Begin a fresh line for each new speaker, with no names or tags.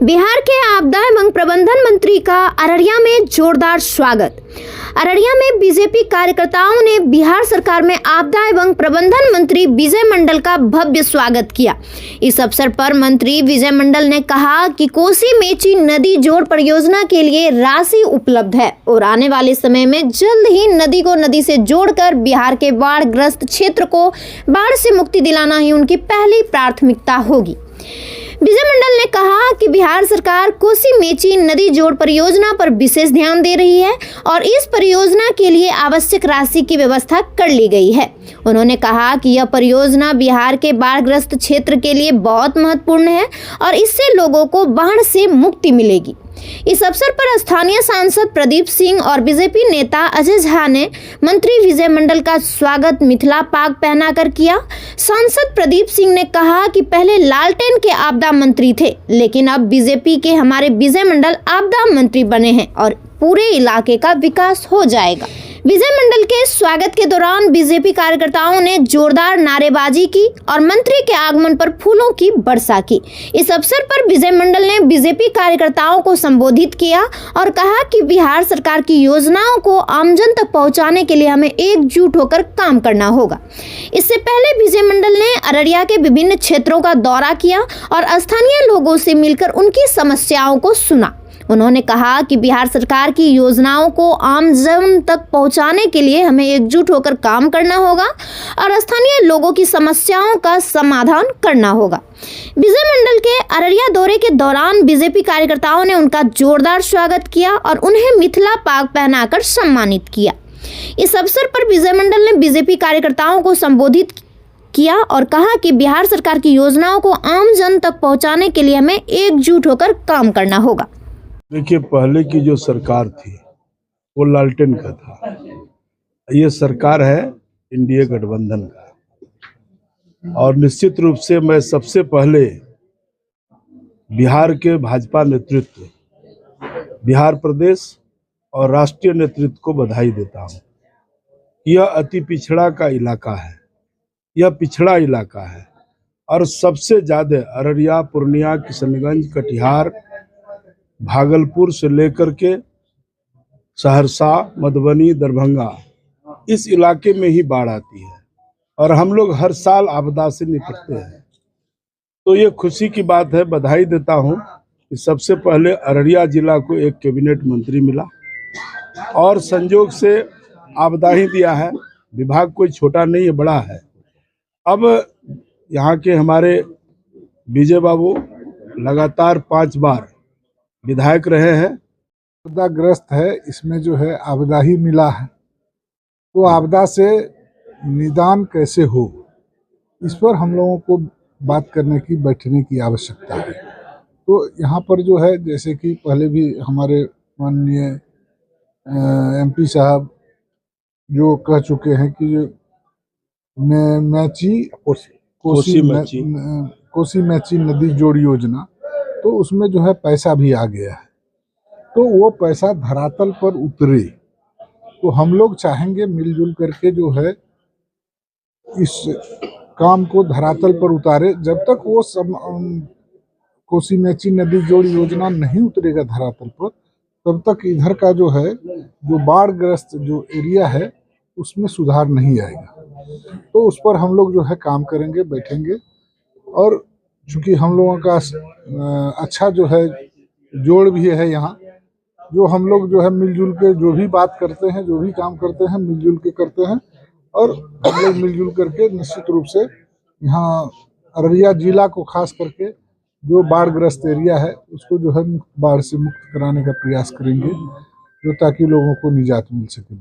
बिहार के आपदा एवं प्रबंधन मंत्री का अररिया में जोरदार स्वागत। अररिया में बीजेपी कार्यकर्ताओं ने बिहार सरकार में आपदा एवं प्रबंधन मंत्री विजय मंडल का भव्य स्वागत किया। इस अवसर पर मंत्री विजय मंडल ने कहा कि कोसी मेची नदी जोड़ परियोजना के लिए राशि उपलब्ध है और आने वाले समय में जल्द ही नदी को नदी से जोड़कर बिहार के बाढ़ ग्रस्त क्षेत्र को बाढ़ से मुक्ति दिलाना ही उनकी पहली प्राथमिकता होगी। विजय मंडल ने कहा कि बिहार सरकार कोसी मेची नदी जोड़ परियोजना पर विशेष ध्यान दे रही है और इस परियोजना के लिए आवश्यक राशि की व्यवस्था कर ली गई है। उन्होंने कहा कि यह परियोजना बिहार के बाढ़ग्रस्त क्षेत्र के लिए बहुत महत्वपूर्ण है और इससे लोगों को बाढ़ से मुक्ति मिलेगी। इस अवसर पर स्थानीय सांसद प्रदीप सिंह और बीजेपी नेता अजय झा ने मंत्री विजय मंडल का स्वागत मिथिला पाग पहनाकर किया। सांसद प्रदीप सिंह ने कहा कि पहले लालटेन के आपदा मंत्री थे, लेकिन अब बीजेपी के हमारे विजय मंडल आपदा मंत्री बने हैं और पूरे इलाके का विकास हो जाएगा। विजय मंडल के स्वागत के दौरान बीजेपी कार्यकर्ताओं ने जोरदार नारेबाजी की और मंत्री के आगमन पर फूलों की वर्षा की। इस अवसर पर विजय मंडल ने बीजेपी कार्यकर्ताओं को संबोधित किया और कहा कि बिहार सरकार की योजनाओं को आमजन तक पहुंचाने के लिए हमें एकजुट होकर काम करना होगा। इससे पहले विजय मंडल ने अररिया के विभिन्न क्षेत्रों का दौरा किया और स्थानीय लोगों से मिलकर उनकी समस्याओं को सुना। उन्होंने कहा कि बिहार सरकार की योजनाओं को आम जन तक पहुंचाने के लिए हमें एकजुट होकर काम करना होगा और स्थानीय लोगों की समस्याओं का समाधान करना होगा। विजय मंडल के अररिया दौरे के दौरान बीजेपी कार्यकर्ताओं ने उनका जोरदार स्वागत किया और उन्हें मिथिला पाग पहनाकर सम्मानित किया। इस अवसर पर विजय मंडल ने बीजेपी कार्यकर्ताओं को संबोधित किया और कहा कि बिहार सरकार की योजनाओं को आम जन तक पहुंचाने के लिए हमें एकजुट होकर काम करना होगा।
देखिए, पहले की जो सरकार थी वो लालटेन का था, ये सरकार है इंडिया गठबंधन का। और निश्चित रूप से मैं सबसे पहले बिहार के भाजपा नेतृत्व, बिहार प्रदेश और राष्ट्रीय नेतृत्व को बधाई देता हूँ। यह अति पिछड़ा का इलाका है, यह पिछड़ा इलाका है और सबसे ज़्यादा अररिया, पूर्णिया, किशनगंज, कटिहार, भागलपुर से लेकर के सहरसा, मधुबनी, दरभंगा, इस इलाके में ही बाढ़ आती है और हम लोग हर साल आपदा से निपटते हैं। तो ये खुशी की बात है, बधाई देता हूँ कि सबसे पहले अररिया जिला को एक कैबिनेट मंत्री मिला और संजोग से आपदा ही दिया है। विभाग कोई छोटा नहीं है, बड़ा है। अब यहाँ के हमारे विजय बाबू लगातार 5 बार विधायक रहे हैं।
आपदाग्रस्त है, इसमें जो है आपदा ही मिला है, तो आपदा से निदान कैसे हो, इस पर हम लोगों को बात करने की, बैठने की आवश्यकता है। तो यहाँ पर जो है, जैसे कि पहले भी हमारे माननीय एमपी साहब जो कह चुके हैं कि कोसी मेची नदी जोड़ योजना, तो उसमें जो है पैसा भी आ गया है, तो वो पैसा धरातल पर उतरे। तो हम लोग चाहेंगे मिलजुल करके जो है इस काम को धरातल पर उतारे। जब तक वो कोसी मेची नदी जोड़ योजना नहीं उतरेगा धरातल पर, तब तक इधर का जो है, जो बाढ़ग्रस्त जो एरिया है, उसमें सुधार नहीं आएगा। तो उस पर हम लोग जो है काम करेंगे, बैठेंगे। और चूँकि हम लोगों का अच्छा जो है जोड़ भी है यहाँ, जो हम लोग जो है मिलजुल के जो भी बात करते हैं, जो भी काम करते हैं, मिलजुल के करते हैं और हम लोग मिलजुल करके निश्चित रूप से यहाँ अररिया जिला को खास करके जो बाढ़ग्रस्त एरिया है उसको जो है बाढ़ से मुक्त कराने का प्रयास करेंगे, जो ताकि लोगों को निजात मिल सके।